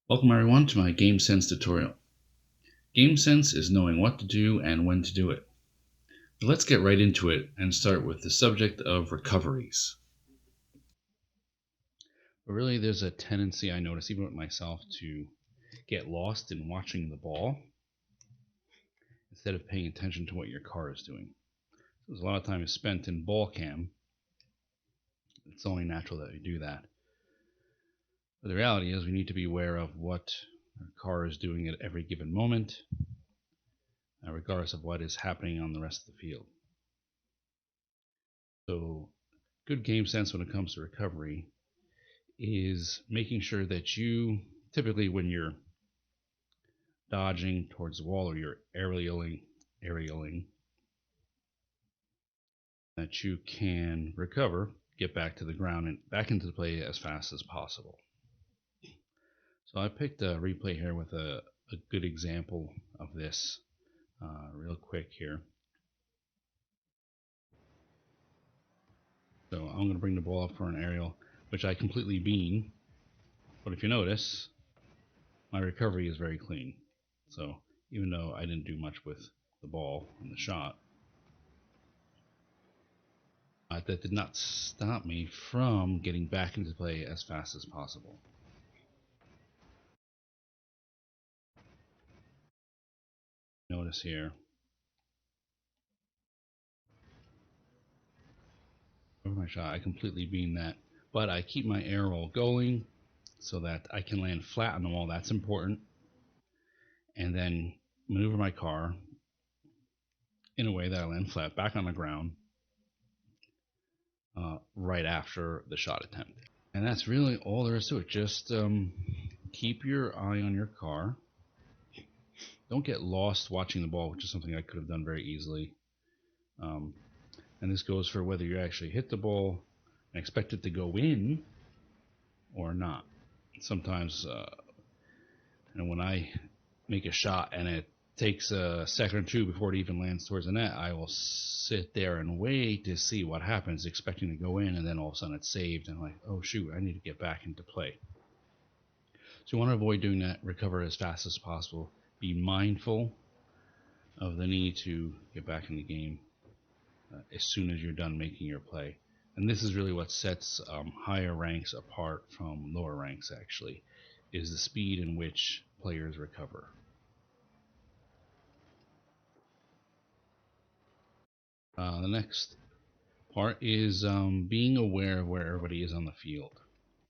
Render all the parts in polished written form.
Welcome everyone to my Game Sense tutorial. Game Sense is knowing what to do and when to do it. But let's get right into it and start with the subject of recoveries. But really there's a tendency I notice even with myself to get lost in watching the ball instead of paying attention to what your car is doing. There's a lot of time spent in ball cam. It's only natural that we do that. But the reality is we need to be aware of what our car is doing at every given moment, regardless of what is happening on the rest of the field. So good game sense when it comes to recovery is making sure that you, typically when you're dodging towards the wall or you're aerialing, that you can recover, get back to the ground and back into the play as fast as possible. So I picked a replay here with a good example of this real quick here. So I'm going to bring the ball up for an aerial, which I completely bean. But if you notice, my recovery is very clean. So even though I didn't do much with the ball and the shot, that did not stop me from getting back into play as fast as possible. Notice here, over my shot, I completely beam that, but I keep my air roll going so that I can land flat on the wall. That's important. And then maneuver my car in a way that I land flat back on the ground right after the shot attempt. And that's really all there is to it. Just keep your eye on your car. Don't get lost watching the ball, which is something I could have done very easily. And this goes for whether you actually hit the ball and expect it to go in or not. Sometimes when I make a shot and it takes a second or two before it even lands towards the net, I will sit there and wait to see what happens, expecting to go in, and then all of a sudden it's saved, and I'm like, oh shoot, I need to get back into play. So you want to avoid doing that. Recover as fast as possible. Be mindful of the need to get back in the game as soon as you're done making your play. And this is really what sets higher ranks apart from lower ranks, actually, is the speed in which players recover. The next part is being aware of where everybody is on the field.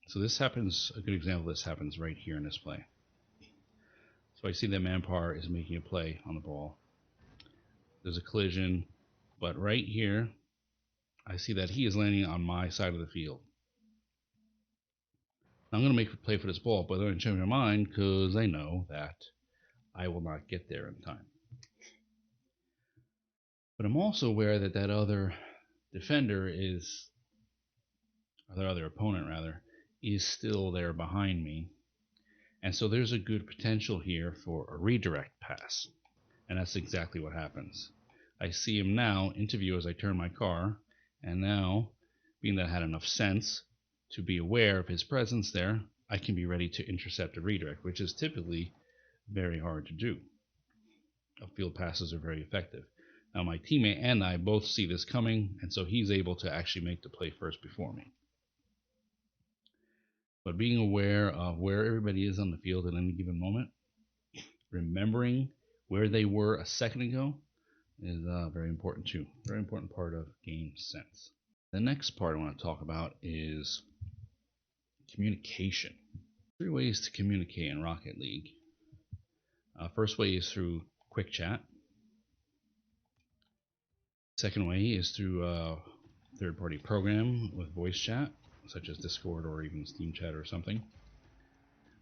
So this happens, a good example of this happens right here in this play. So I see that Manpar is making a play on the ball. There's a collision, but right here, I see that he is landing on my side of the field. I'm going to make a play for this ball, but they're going to change their mind because they know that I will not get there in time. But I'm also aware that that other defender is, or the other opponent rather, is still there behind me. And so there's a good potential here for a redirect pass. And that's exactly what happens. I see him now into view as I turn my car, and now, being that I had enough sense to be aware of his presence there, I can be ready to intercept a redirect, which is typically very hard to do. Field passes are very effective. Now my teammate and I both see this coming, and so he's able to actually make the play first before me. But being aware of where everybody is on the field at any given moment, remembering where they were a second ago, is very important too. Very important part of game sense. The next part I want to talk about is communication. 3 ways to communicate in Rocket League. First way is through quick chat. Second way is through a third-party program with voice chat, such as Discord or even Steam Chat or something.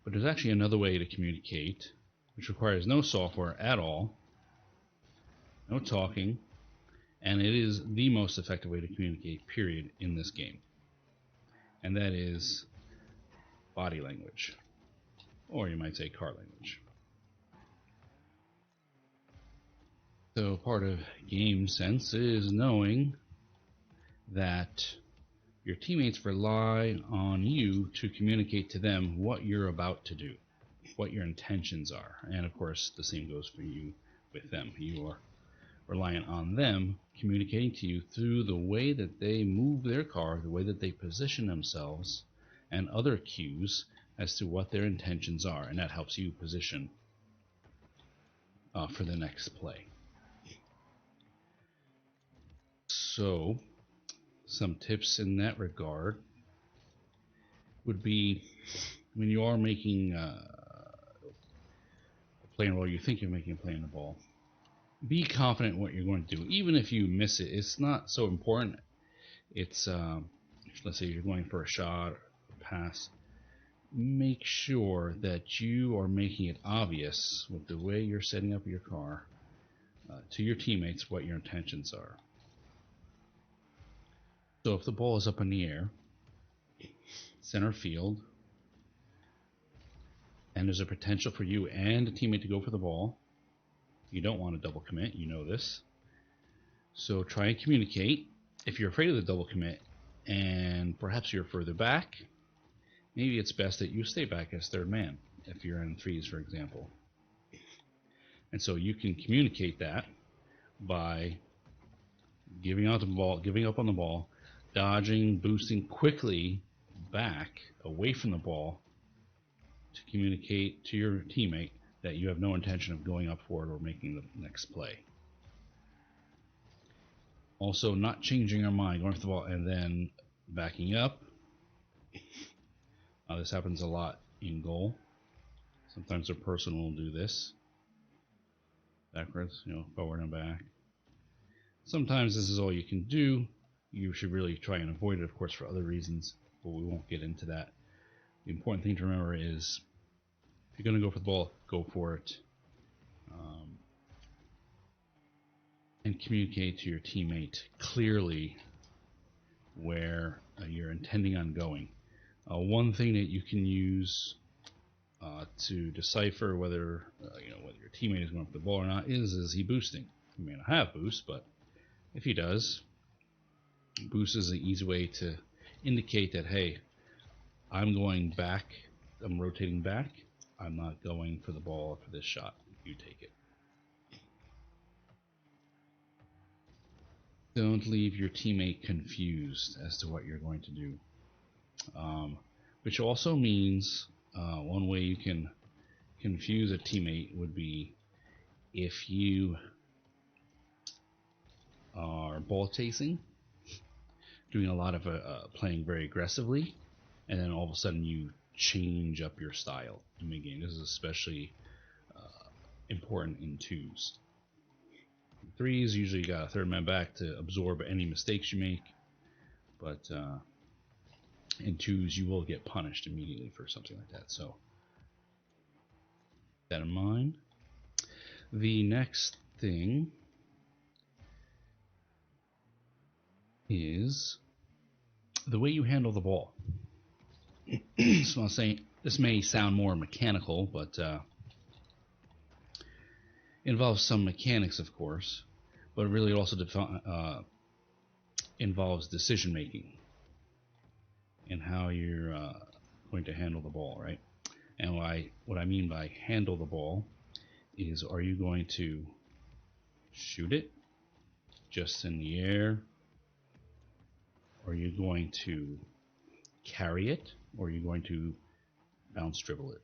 But there's actually another way to communicate, which requires no software at all, no talking, and it is the most effective way to communicate, period, in this game. And that is body language, or you might say car language. So part of game sense is knowing that your teammates rely on you to communicate to them what you're about to do. what your intentions are. And of course, the same goes for you with them. You are reliant on them communicating to you through the way that they move their car, the way that they position themselves, and other cues as to what their intentions are. And that helps you position for the next play. So, some tips in that regard would be when you are making a play in the ball, you think you're making a play in the ball, be confident in what you're going to do. Even if you miss it, it's not so important. It's, let's say you're going for a shot or a pass, make sure that you are making it obvious with the way you're setting up your car to your teammates what your intentions are. So if the ball is up in the air, center field, and there's a potential for you and a teammate to go for the ball, you don't want to double commit, you know this. So try and communicate. If you're afraid of the double commit and perhaps you're further back, maybe it's best that you stay back as third man if you're in threes, for example. And so you can communicate that by giving up on the ball, dodging, boosting quickly back away from the ball to communicate to your teammate that you have no intention of going up for it or making the next play. Also, not changing our mind, going for the ball and then backing up. This happens a lot in goal. Sometimes a person will do this. Backwards, forward and back. Sometimes this is all you can do. You should really try and avoid it, of course, for other reasons, but we won't get into that. The important thing to remember is if you're going to go for the ball, go for it. And communicate to your teammate clearly where you're intending on going. One thing that you can use to decipher whether whether your teammate is going for the ball or not is he boosting? He may not have boost, but if he does, boost is an easy way to indicate that, hey, I'm going back, I'm rotating back, I'm not going for the ball for this shot, you take it. Don't leave your teammate confused as to what you're going to do. Which also means one way you can confuse a teammate would be if you are ball chasing, doing a lot of playing very aggressively, and then all of a sudden you change up your style in mid-game. This is especially important in twos. In threes, usually you got a third man back to absorb any mistakes you make, but in twos you will get punished immediately for something like that. So keep that in mind. The next thing is the way you handle the ball. So I'll say this may sound more mechanical, but involves some mechanics, of course, but really it also involves decision making and how you're going to handle the ball, right? And what I mean by handle the ball is, are you going to shoot it just in the air? Are you going to carry it? Or are you going to bounce dribble it?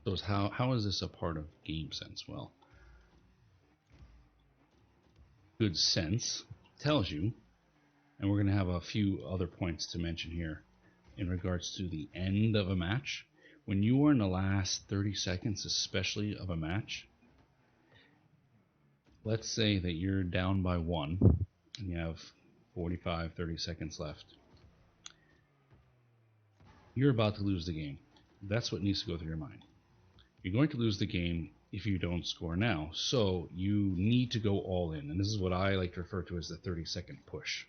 So how is this a part of game sense? Well, good sense tells you, and we're going to have a few other points to mention here in regards to the end of a match. When you are in the last 30 seconds, especially of a match, let's say that you're down by 1 and you have 30 seconds left. You're about to lose the game. That's what needs to go through your mind. You're going to lose the game if you don't score now, so you need to go all in, and this is what I like to refer to as the 30-second push.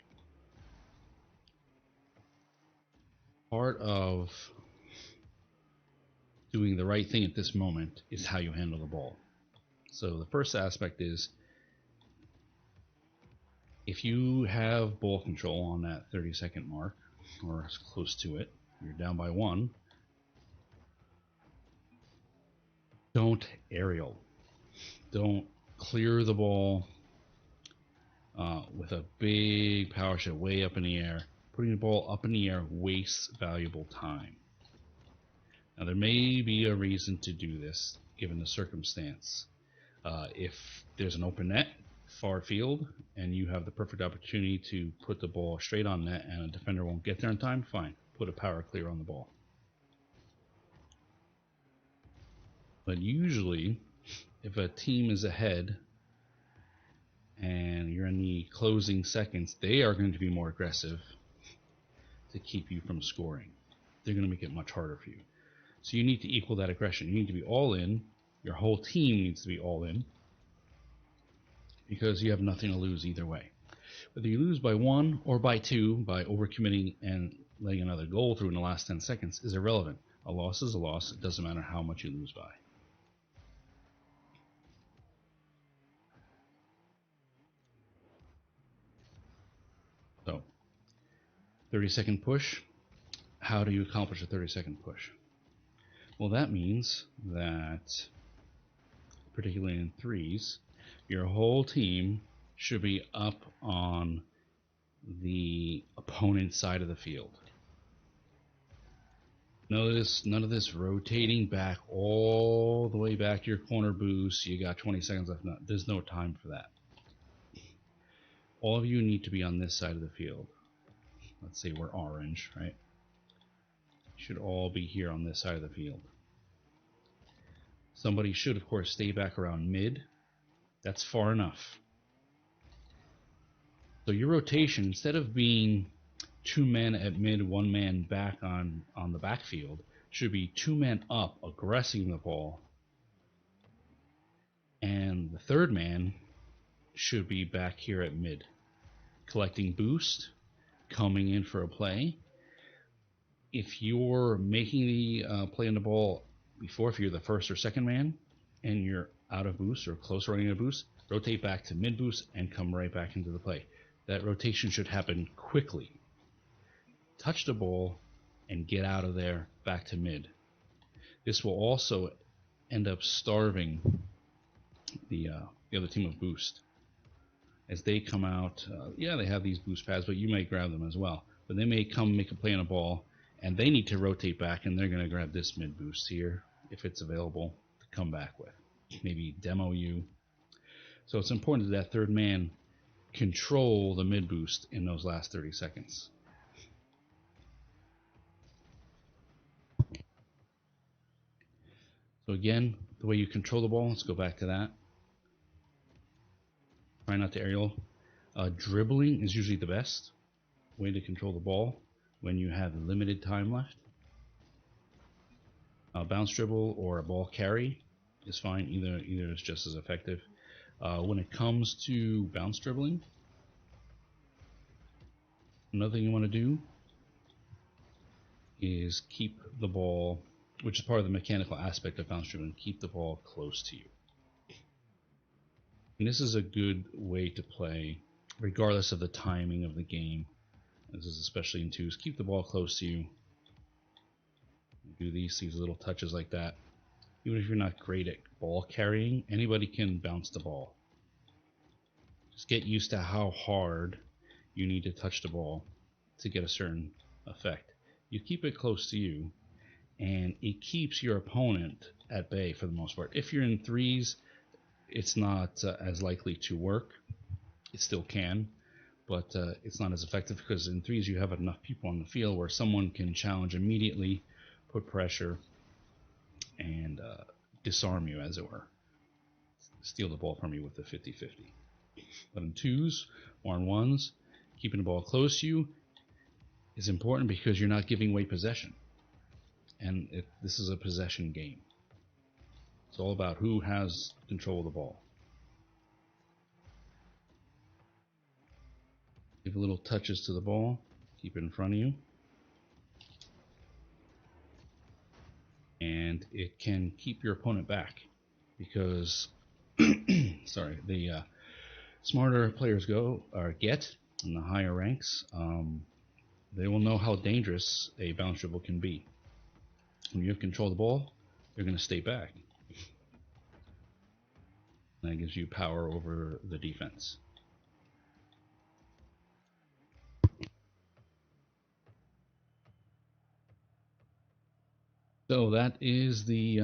Part of doing the right thing at this moment is how you handle the ball. So the first aspect is, if you have ball control on that 30-second mark, or as close to it. You're down by 1. Don't aerial. Don't clear the ball with a big power shot way up in the air. Putting the ball up in the air wastes valuable time. Now, there may be a reason to do this, given the circumstance. If there's an open net, far field, and you have the perfect opportunity to put the ball straight on net and a defender won't get there in time, fine. Put a power clear on the ball. But usually, if a team is ahead and you're in the closing seconds, they are going to be more aggressive to keep you from scoring. They're going to make it much harder for you. So you need to equal that aggression. You need to be all in. Your whole team needs to be all in, because you have nothing to lose either way. Whether you lose by 1 or by 2 by overcommitting and letting another goal through in the last 10 seconds is irrelevant. A loss is a loss. It doesn't matter how much you lose by. So, 30-second push. How do you accomplish a 30-second push? Well, that means that, particularly in threes, your whole team should be up on the opponent's side of the field. None of this rotating back all the way back to your corner boost. You got 20 seconds left. No, there's no time for that. All of you need to be on this side of the field. Let's say we're orange, right? Should all be here on this side of the field. Somebody should, of course, stay back around mid. That's far enough. So your rotation, instead of being 2 men at mid, 1 man back on the backfield, should be 2 men up aggressing the ball, and the 3rd man should be back here at mid, collecting boost, coming in for a play. If you're making the play on the ball before, if you're the 1st or 2nd man and you're out of boost or close to running out of boost, rotate back to mid boost and come right back into the play. That rotation should happen quickly. Touch the ball and get out of there back to mid. This will also end up starving the other team of boost. As they come out, they have these boost pads, but you may grab them as well. But they may come make a play on a ball, and they need to rotate back, and they're going to grab this mid boost here, if it's available, to come back with. Maybe demo you. So it's important that 3rd man control the mid boost in those last 30 seconds. So again, the way you control the ball, let's go back to that. Try not to aerial. Dribbling is usually the best way to control the ball when you have limited time left. Bounce dribble or a ball carry is fine. Either is just as effective. When it comes to bounce dribbling, another thing you want to do is keep the ball, which is part of the mechanical aspect of bounce dribbling, keep the ball close to you. And this is a good way to play, regardless of the timing of the game. This is especially in twos. Keep the ball close to you. Do these little touches like that. Even if you're not great at ball carrying, anybody can bounce the ball. Just get used to how hard you need to touch the ball to get a certain effect. You keep it close to you, and it keeps your opponent at bay for the most part. If you're in threes, it's not as likely to work. It still can, but it's not as effective, because in threes you have enough people on the field where someone can challenge immediately, put pressure, and disarm you, as it were. Steal the ball from you with the 50-50. But in twos or in ones, keeping the ball close to you is important, because you're not giving away possession. And this is a possession game. It's all about who has control of the ball. Give little touches to the ball. Keep it in front of you. And it can keep your opponent back, because the smarter players get in the higher ranks, they will know how dangerous a bounce dribble can be. When you have control of the ball, they're going to stay back. And that gives you power over the defense. So that is the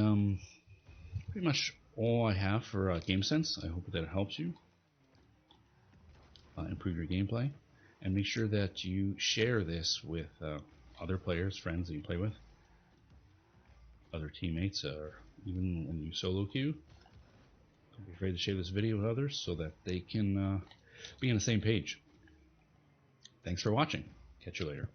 pretty much all I have for GameSense. I hope that it helps you improve your gameplay, and make sure that you share this with other players, friends that you play with, other teammates, or even when you solo queue. Don't be afraid to share this video with others so that they can be on the same page. Thanks for watching. Catch you later.